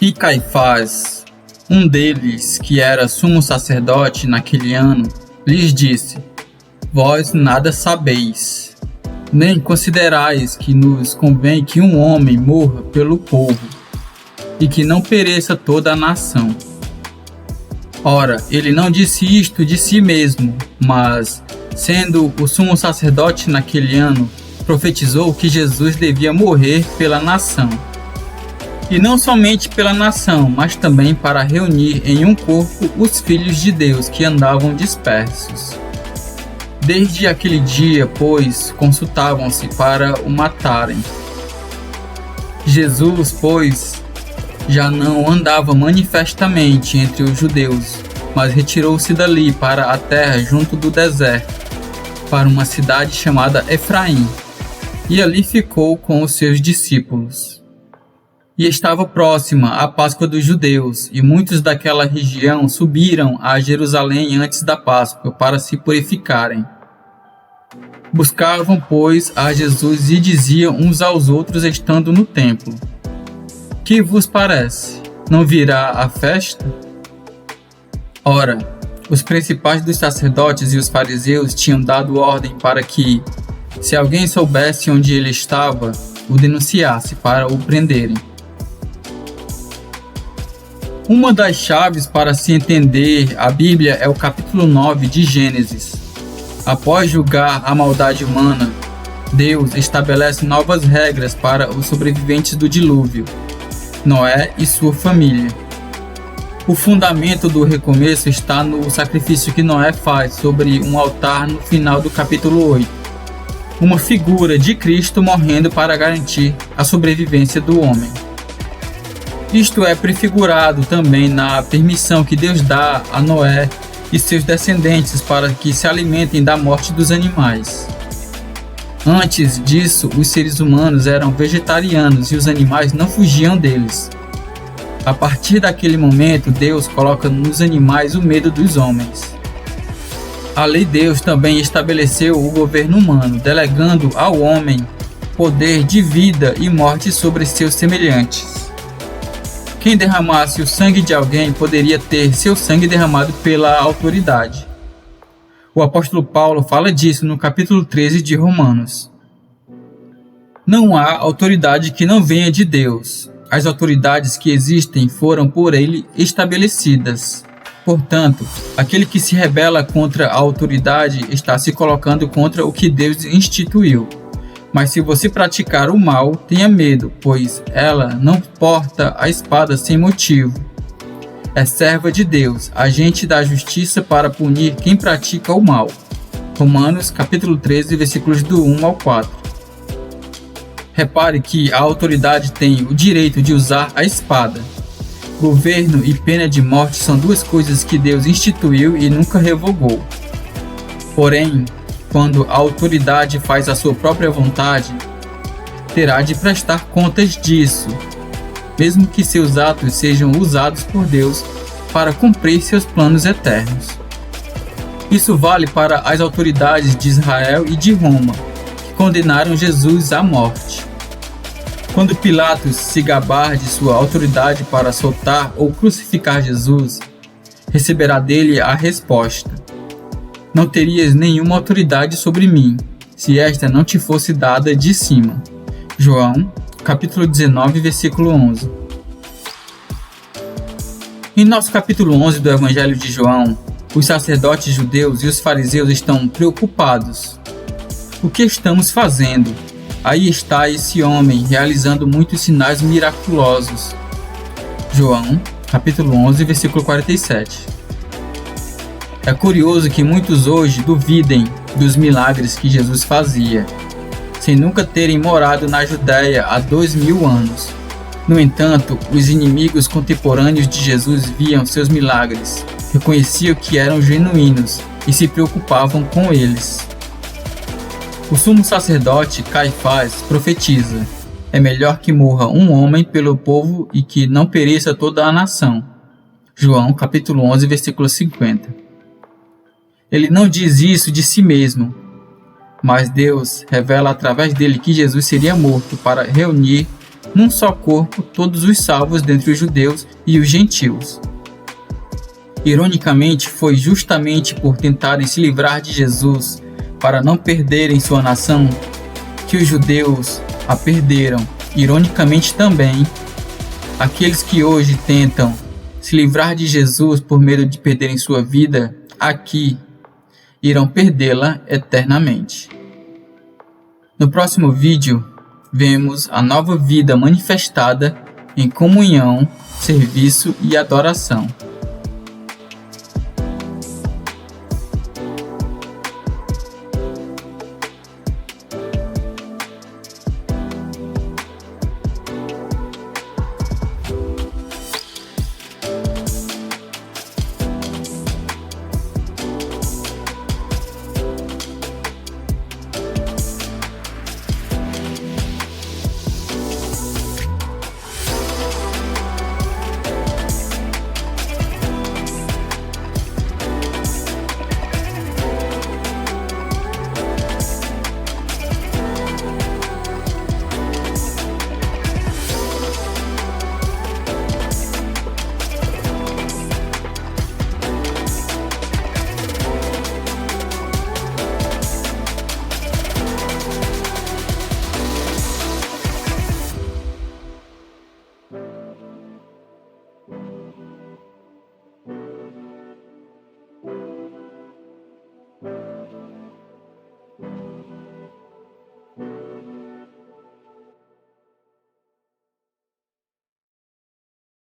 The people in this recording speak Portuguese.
E Caifás, um deles, que era sumo sacerdote naquele ano, lhes disse: Vós nada sabeis, nem considerais que nos convém que um homem morra pelo povo, e que não pereça toda a nação. Ora, ele não disse isto de si mesmo, mas, sendo o sumo sacerdote naquele ano, profetizou que Jesus devia morrer pela nação. E não somente pela nação, mas também para reunir em um corpo os filhos de Deus que andavam dispersos. Desde aquele dia, pois, consultavam-se para o matarem. Jesus, pois, já não andava manifestamente entre os judeus, mas retirou-se dali para a terra junto do deserto, para uma cidade chamada Efraim, e ali ficou com os seus discípulos. E estava próxima a Páscoa dos judeus, e muitos daquela região subiram a Jerusalém antes da Páscoa para se purificarem. Buscavam, pois, a Jesus e diziam uns aos outros estando no templo: Que vos parece? Não virá a festa? Ora, os principais dos sacerdotes e os fariseus tinham dado ordem para que, se alguém soubesse onde ele estava, o denunciasse para o prenderem. Uma das chaves para se entender a Bíblia é o capítulo 9 de Gênesis. Após julgar a maldade humana, Deus estabelece novas regras para os sobreviventes do dilúvio, Noé e sua família. O fundamento do recomeço está no sacrifício que Noé faz sobre um altar no final do capítulo 8, uma figura de Cristo morrendo para garantir a sobrevivência do homem. Isto é prefigurado também na permissão que Deus dá a Noé e seus descendentes para que se alimentem da morte dos animais. Antes disso, os seres humanos eram vegetarianos e os animais não fugiam deles. A partir daquele momento, Deus coloca nos animais o medo dos homens. A lei de Deus também estabeleceu o governo humano, delegando ao homem poder de vida e morte sobre seus semelhantes. Quem derramasse o sangue de alguém poderia ter seu sangue derramado pela autoridade. O apóstolo Paulo fala disso no capítulo 13 de Romanos. Não há autoridade que não venha de Deus. As autoridades que existem foram por ele estabelecidas. Portanto, aquele que se rebela contra a autoridade está se colocando contra o que Deus instituiu. Mas se você praticar o mal, tenha medo, pois ela não porta a espada sem motivo. É serva de Deus, agente da justiça para punir quem pratica o mal. Romanos capítulo 13, versículos do 1 ao 4. Repare que a autoridade tem o direito de usar a espada. Governo e pena de morte são duas coisas que Deus instituiu e nunca revogou. Porém, quando a autoridade faz a sua própria vontade, terá de prestar contas disso, mesmo que seus atos sejam usados por Deus para cumprir seus planos eternos. Isso vale para as autoridades de Israel e de Roma, que condenaram Jesus à morte. Quando Pilatos se gabar de sua autoridade para soltar ou crucificar Jesus, receberá dele a resposta: Não terias nenhuma autoridade sobre mim, se esta não te fosse dada de cima. João, capítulo 19, versículo 11. Em nosso capítulo 11 do Evangelho de João, os sacerdotes judeus e os fariseus estão preocupados. O que estamos fazendo? Aí está esse homem realizando muitos sinais miraculosos. João, capítulo 11, versículo 47. É curioso que muitos hoje duvidem dos milagres que Jesus fazia, sem nunca terem morado na Judéia há 2000 anos. No entanto, os inimigos contemporâneos de Jesus viam seus milagres, reconheciam que eram genuínos e se preocupavam com eles. O sumo sacerdote Caifás profetiza: É melhor que morra um homem pelo povo e que não pereça toda a nação. João capítulo 11, versículo 50. Ele não diz isso de si mesmo, mas Deus revela através dele que Jesus seria morto para reunir num só corpo todos os salvos dentre os judeus e os gentios. Ironicamente, foi justamente por tentarem se livrar de Jesus para não perderem sua nação que os judeus a perderam. Ironicamente também, aqueles que hoje tentam se livrar de Jesus por medo de perderem sua vida aqui, irão perdê-la eternamente. No próximo vídeo, vemos a nova vida manifestada em comunhão, serviço e adoração.